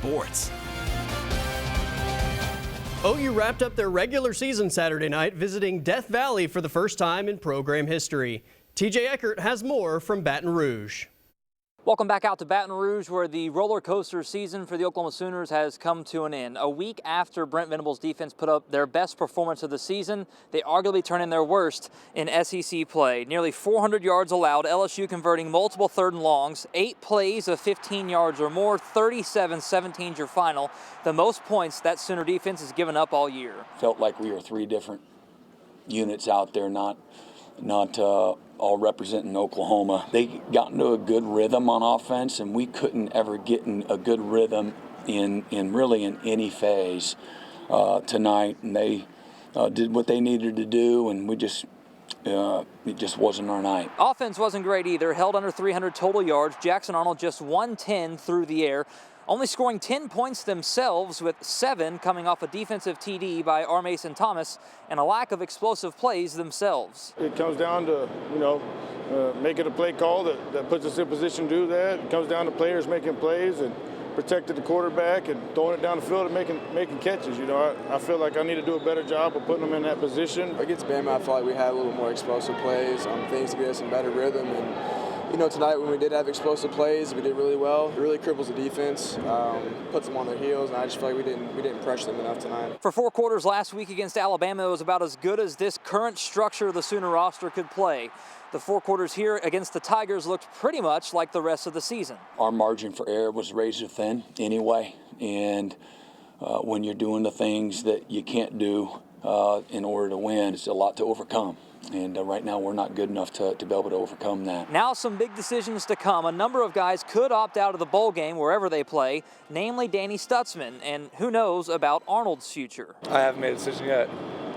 sports. OU wrapped up their regular season Saturday night visiting Death Valley for the first time in program history. TJ Eckert has more from Baton Rouge. Welcome back out to Baton Rouge, where the roller coaster season for the Oklahoma Sooners has come to an end. A week after Brent Venables' defense put up their best performance of the season, they arguably turned in their worst in SEC play. Nearly 400 yards allowed, LSU converting multiple third and longs, 8 plays of 15 yards or more, 37-17 your final, the most points that Sooner defense has given up all year. Felt like we were 3 different units out there, not all representing Oklahoma. They got into a good rhythm on offense, and we couldn't ever get in a good rhythm in any phase tonight. And they did what they needed to do, and we just it just wasn't our night. Offense wasn't great either. Held under 300 total yards. Jackson Arnold just 110 through the air, only scoring 10 points themselves, with 7 coming off a defensive TD by R. Mason Thomas and a lack of explosive plays themselves. It comes down to, making a play call that puts us in position to do that. It comes down to players making plays and protecting the quarterback and throwing it down the field and making catches. I feel like I need to do a better job of putting them in that position. Against Bama, I felt like we had a little more explosive plays, things to get us in better rhythm. And tonight when we did have explosive plays, we did really well. It really cripples the defense, puts them on their heels, and I just feel like we didn't pressure them enough tonight. For 4 quarters last week against Alabama, it was about as good as this current structure of the Sooner roster could play. The 4 quarters here against the Tigers looked pretty much like the rest of the season. Our margin for error was razor thin anyway, and when you're doing the things that you can't do in order to win, it's a lot to overcome. And right now we're not good enough to be able to overcome that. Now some big decisions to come. A number of guys could opt out of the bowl game wherever they play, namely Danny Stutzman, and who knows about Arnold's future. I haven't made a decision yet.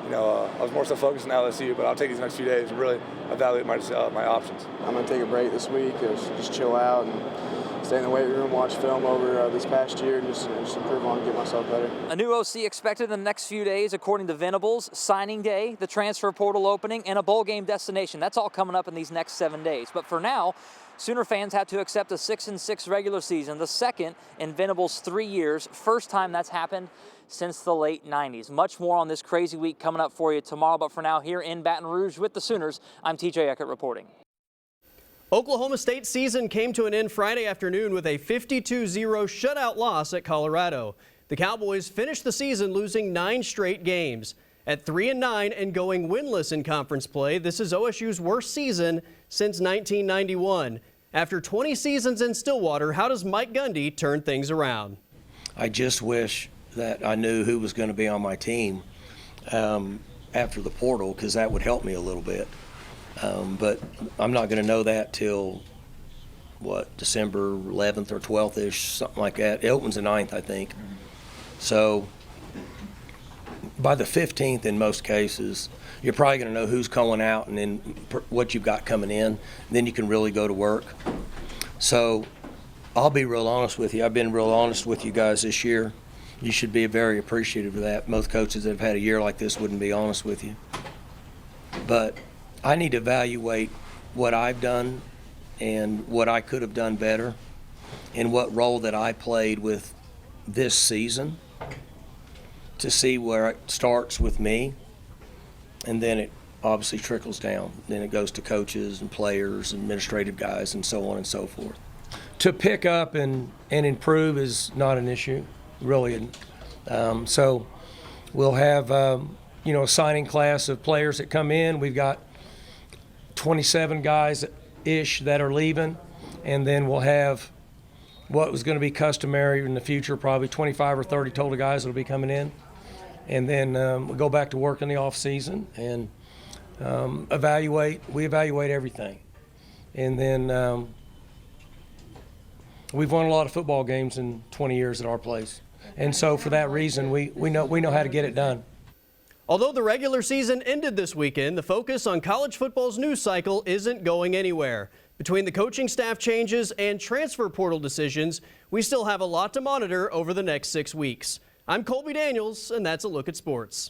I was more so focused on LSU, but I'll take these next few days and really evaluate my options. I'm going to take a break this week, just chill out and stay in the weight room, watch film over this past year, and just improve on and get myself better. A new OC expected in the next few days, according to Venables. Signing day, the transfer portal opening, and a bowl game destination. That's all coming up in these next 7 days. But for now, Sooner fans have to accept a 6-6 regular season, the second in Venables' 3 years. First time that's happened since the late 90s. Much more on this crazy week coming up for you tomorrow. But for now, here in Baton Rouge with the Sooners, I'm TJ Eckert reporting. Oklahoma State's season came to an end Friday afternoon with a 52-0 shutout loss at Colorado. The Cowboys finished the season losing 9 straight games. At 3-9 and going winless in conference play, this is OSU's worst season since 1991. After 20 seasons in Stillwater, how does Mike Gundy turn things around? I just wish that I knew who was going to be on my team after the portal, because that would help me a little bit. But I'm not going to know that till, December 11th or 12th-ish, something like that. It opens the 9th, I think. So by the 15th, in most cases, you're probably going to know who's going out and then what you've got coming in. And then you can really go to work. So I'll be real honest with you. I've been real honest with you guys this year. You should be very appreciative of that. Most coaches that have had a year like this wouldn't be honest with you. But I need to evaluate what I've done and what I could have done better and what role that I played with this season to see where it starts with me, and then it obviously trickles down. Then it goes to coaches and players, administrative guys, and so on and so forth. To pick up and improve is not an issue, really. So we'll have a signing class of players that come in. We've got 27 guys-ish that are leaving, and then we'll have what was going to be customary in the future, probably 25 or 30 total guys that will be coming in. And then we'll go back to work in the off-season and evaluate. We evaluate everything. And then we've won a lot of football games in 20 years at our place. And so for that reason, we know how to get it done. Although the regular season ended this weekend, the focus on college football's news cycle isn't going anywhere. Between the coaching staff changes and transfer portal decisions, we still have a lot to monitor over the next 6 weeks. I'm Colby Daniels, and that's a look at sports.